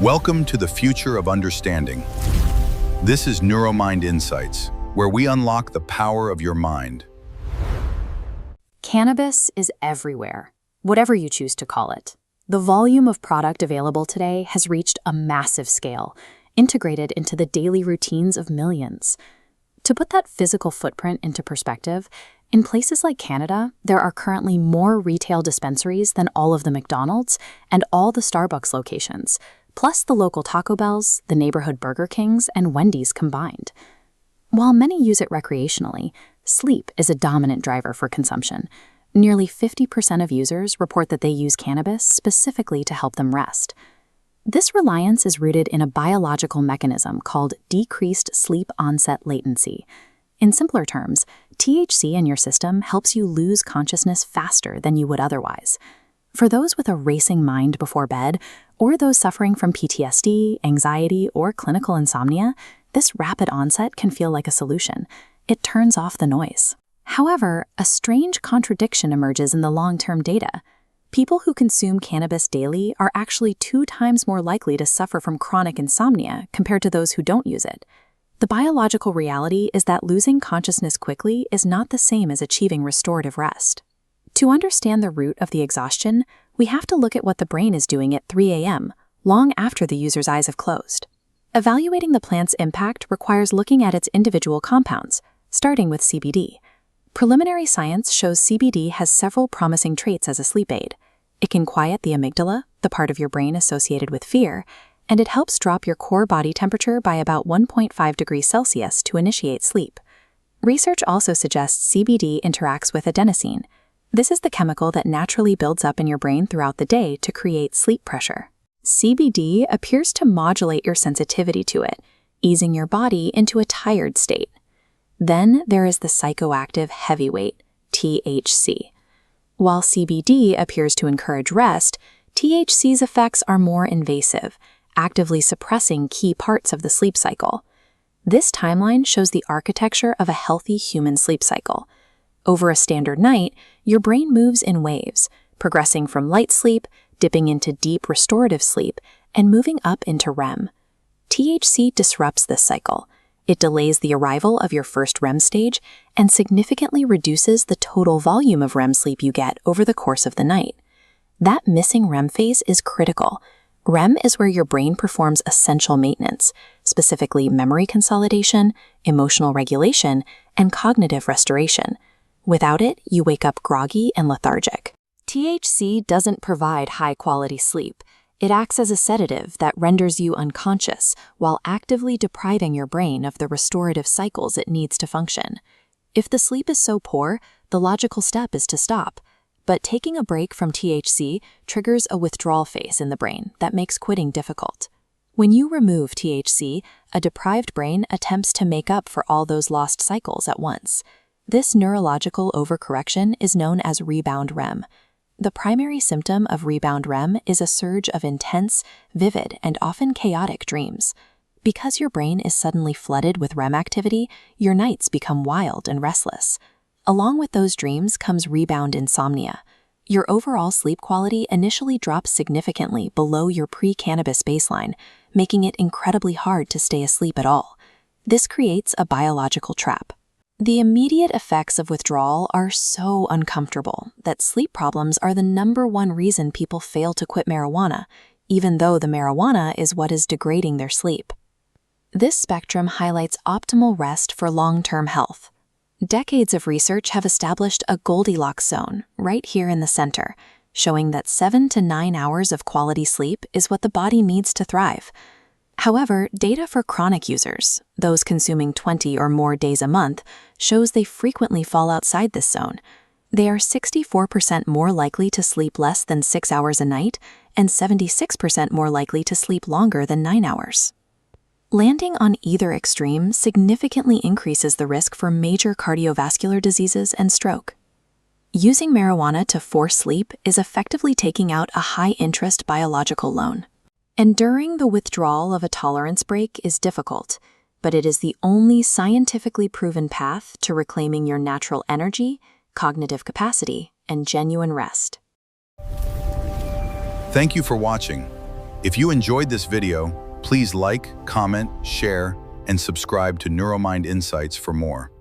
Welcome to the future of understanding. This is NeuroMind Insights, where we unlock the power of your mind. Cannabis is everywhere, whatever you choose to call it. The volume of product available today has reached a massive scale, integrated into the daily routines of millions. To put that physical footprint into perspective, in places like Canada, there are currently more retail dispensaries than all of the McDonald's and all the Starbucks locations, plus the local Taco Bells, the neighborhood Burger Kings, and Wendy's combined. While many use it recreationally, sleep is a dominant driver for consumption. Nearly 50% of users report that they use cannabis specifically to help them rest. This reliance is rooted in a biological mechanism called decreased sleep onset latency. In simpler terms, THC in your system helps you lose consciousness faster than you would otherwise. For those with a racing mind before bed, or those suffering from PTSD, anxiety, or clinical insomnia, this rapid onset can feel like a solution. It turns off the noise. However, a strange contradiction emerges in the long-term data. People who consume cannabis daily are actually 2 times more likely to suffer from chronic insomnia compared to those who don't use it. The biological reality is that losing consciousness quickly is not the same as achieving restorative rest. To understand the root of the exhaustion, we have to look at what the brain is doing at 3 a.m., long after the user's eyes have closed. Evaluating the plant's impact requires looking at its individual compounds, starting with CBD. Preliminary science shows CBD has several promising traits as a sleep aid. It can quiet the amygdala, the part of your brain associated with fear, and it helps drop your core body temperature by about 1.5 degrees Celsius to initiate sleep. Research also suggests CBD interacts with adenosine. This is the chemical that naturally builds up in your brain throughout the day to create sleep pressure. CBD appears to modulate your sensitivity to it, easing your body into a tired state. Then there is the psychoactive heavyweight, THC. While CBD appears to encourage rest, THC's effects are more invasive, actively suppressing key parts of the sleep cycle. This timeline shows the architecture of a healthy human sleep cycle. Over a standard night, your brain moves in waves, progressing from light sleep, dipping into deep restorative sleep, and moving up into REM. THC disrupts this cycle. It delays the arrival of your first REM stage and significantly reduces the total volume of REM sleep you get over the course of the night. That missing REM phase is critical. REM is where your brain performs essential maintenance, specifically memory consolidation, emotional regulation, and cognitive restoration. Without it, you wake up groggy and lethargic. THC doesn't provide high-quality sleep. It acts as a sedative that renders you unconscious while actively depriving your brain of the restorative cycles it needs to function. If the sleep is so poor, the logical step is to stop. But taking a break from THC triggers a withdrawal phase in the brain that makes quitting difficult. When you remove THC, a deprived brain attempts to make up for all those lost cycles at once. This neurological overcorrection is known as Rebound REM. The primary symptom of Rebound REM is a surge of intense, vivid, and often chaotic dreams. Because your brain is suddenly flooded with REM activity, your nights become wild and restless. Along with those dreams comes rebound insomnia. Your overall sleep quality initially drops significantly below your pre-cannabis baseline, making it incredibly hard to stay asleep at all. This creates a biological trap. The immediate effects of withdrawal are so uncomfortable that sleep problems are the #1 reason people fail to quit marijuana, even though the marijuana is what is degrading their sleep. This spectrum highlights optimal rest for long-term health. Decades of research have established a Goldilocks zone right here in the center, showing that 7 to 9 hours of quality sleep is what the body needs to thrive. However, data for chronic users, those consuming 20 or more days a month, shows they frequently fall outside this zone. They are 64% more likely to sleep less than 6 hours a night and 76% more likely to sleep longer than 9 hours. Landing on either extreme significantly increases the risk for major cardiovascular diseases and stroke. Using marijuana to force sleep is effectively taking out a high-interest biological loan. Enduring the withdrawal of a tolerance break is difficult, but it is the only scientifically proven path to reclaiming your natural energy, cognitive capacity, and genuine rest. Thank you for watching. If you enjoyed this video, please like, comment, share, and subscribe to Neuromind Insights for more.